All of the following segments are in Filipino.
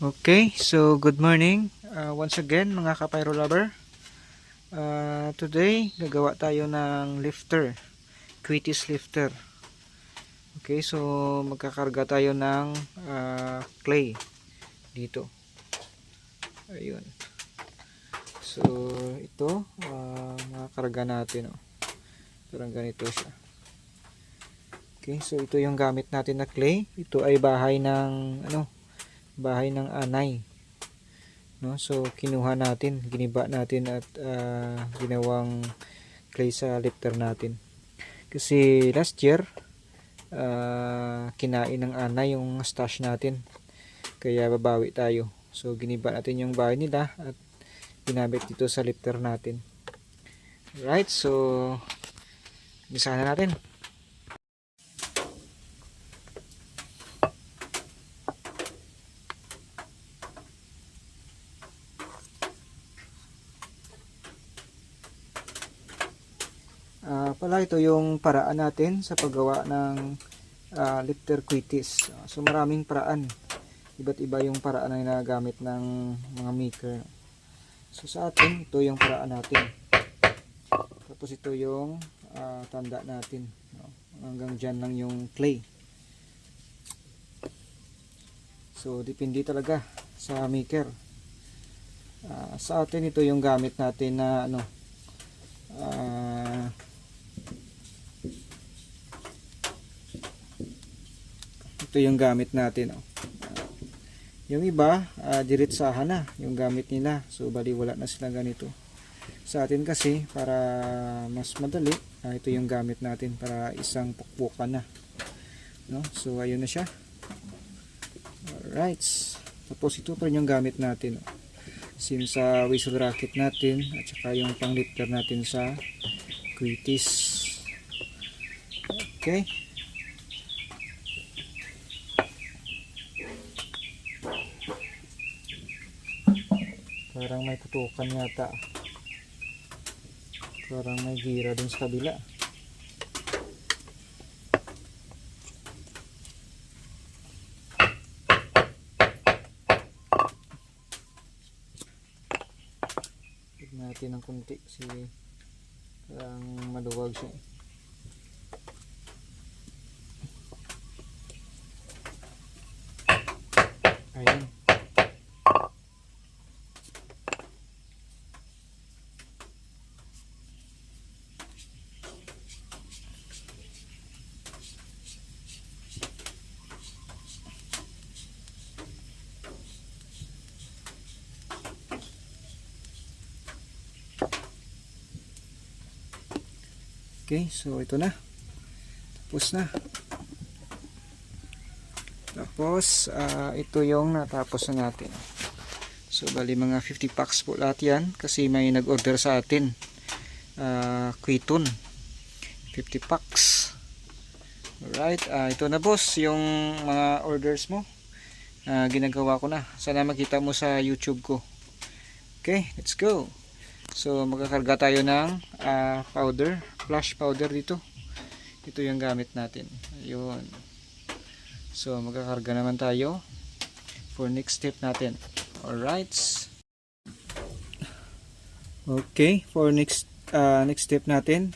Okay, so good morning once again mga ka-pyro lover. Today gagawa tayo ng lifter, Quitis lifter. Okay, so magkakarga tayo ng clay dito. Ayun. So ito makakarga natin, parang ganito siya. Okay, so ito yung gamit natin na clay. Ito ay bahay ng anay. No, so kinuha natin, giniba natin at ginawang clay sa lifter natin. Kasi last year kinain ng anay yung stash natin. Kaya babawi tayo. So giniba natin yung bahay nila at ginamit dito sa lifter natin. Right, so umpisahan na natin. Pala ito yung paraan natin sa paggawa ng lifter Quitis. So maraming paraan, iba't iba yung paraan na ginagamit ng mga maker. So sa atin, ito yung paraan natin. Tapos ito yung tanda natin, hanggang dyan lang yung clay. So depende talaga sa maker. Sa atin, ito yung gamit natin na ito yung gamit natin. Yung iba diretsahan na yung gamit nila, so bali wala na silang ganito. Sa atin kasi, para mas madali, ito yung gamit natin para isang pukpukan na, no? So ayun na siya. Alright, tapos ito pa rin yung gamit natin, since sa whistle racket natin at saka yung pang lifter natin sa Quitis. Okay, parang may putukan yata, parang may gira dun sa kabila. Tignan natin ng kunti kasi parang maluwag siya. Ayun. Okay, so ito na. Tapos na. Tapos, ito yung natapos na natin. So, bali mga 50 packs po lahat yan. Kasi may nag-order sa atin. Quiton. 50 packs. Alright, ito na boss, yung mga orders mo. Ginagawa ko na. Sana makita mo sa YouTube ko. Okay, let's go. So magkakarga tayo ng powder, flash powder dito. Ito yung gamit natin. Ayun. So magkakarga naman tayo for next step natin. Alright. Okay, for next step natin,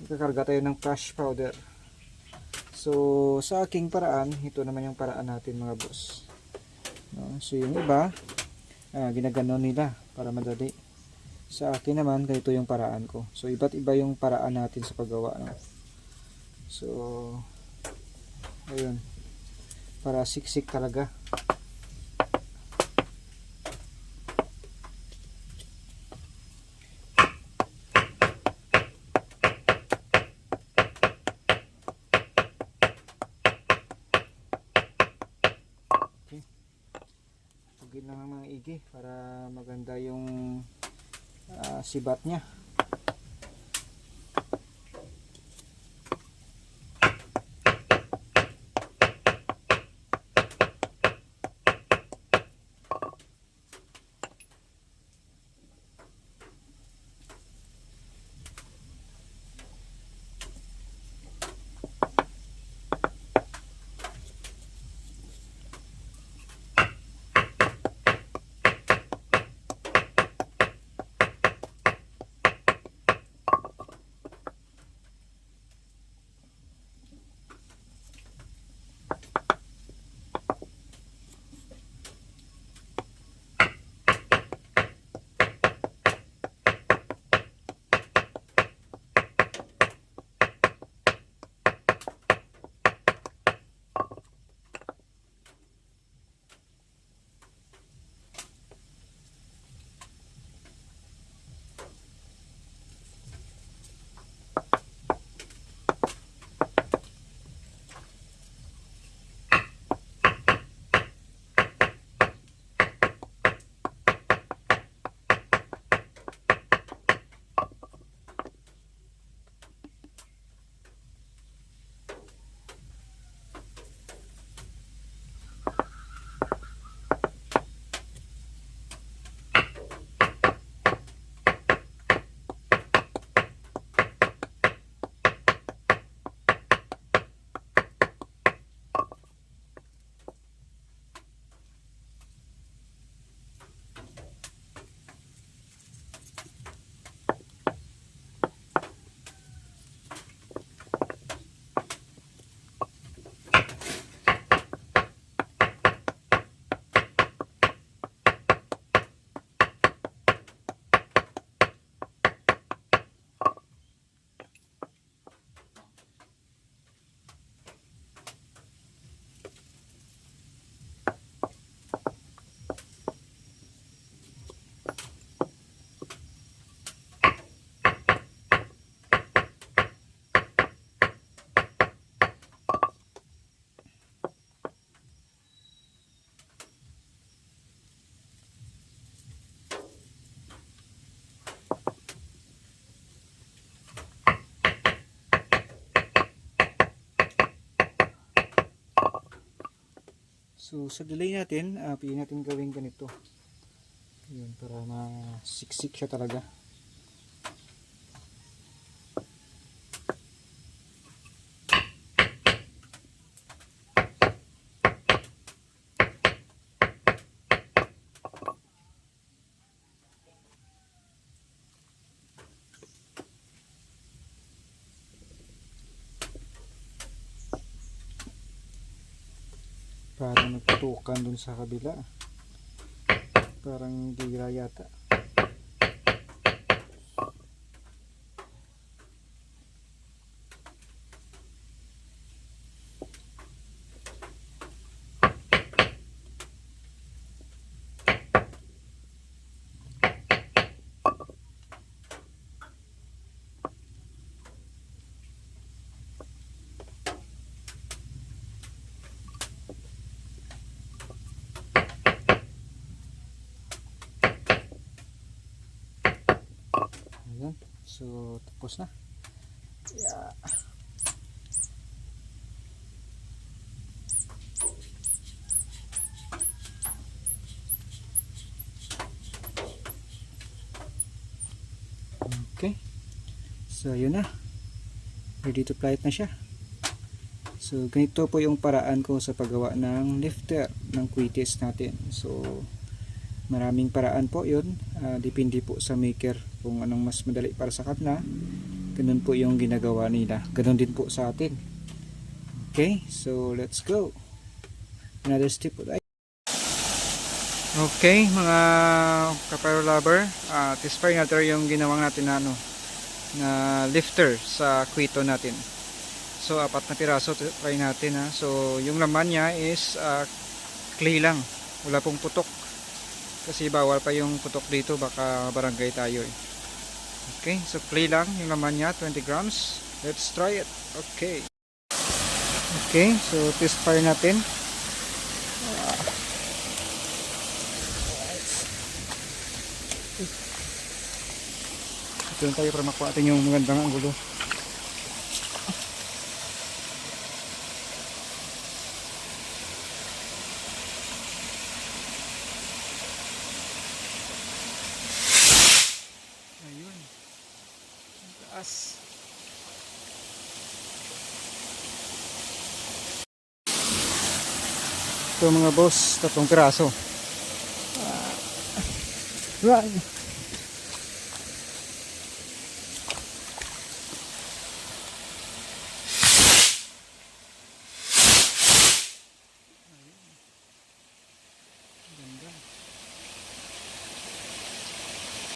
magkakarga tayo ng flash powder. So sa aking paraan, ito naman yung paraan natin mga boss. So yung iba, ginaganon nila para madali. Sa akin naman, ganito yung paraan ko. So iba't iba yung paraan natin sa paggawa, no? So ayun, para siksik talaga. Okay, tugin lang ang mga igi para maganda yung sibat niya. So sa delay natin, pwede natin gawin ganito. Yun, para masiksik siya talaga. Parang nagtutukan dun sa kabila. Parang gira yata. Ayan. So tapos na. Yeah. Okay. So yun na. Ready to fly it na siya. So ganito po yung paraan ko sa paggawa ng lifter ng quites natin. So maraming paraan po yun. Depende po sa maker kung anong mas madali para sa kanila. Ganun po yung ginagawa nila. Ganun din po sa atin. Okay, so let's go. Another step po tayo. Okay, mga kaparo lover, test fire natin yung ginawang natin na, na lifter sa Quito natin. So 4 na piraso try natin ha. So yung laman niya is clay lang, wala pong putok kasi bawal pa yung putok dito, baka barangay tayo eh. Okay, so clay lang yung laman niya, 20 grams. Let's try it. Okay. Okay, so test fire natin. Ito tayo para makuha natin yung magandang anggulo. Ayun. Ang taas. Ito mga boss, 3 piraso. Right.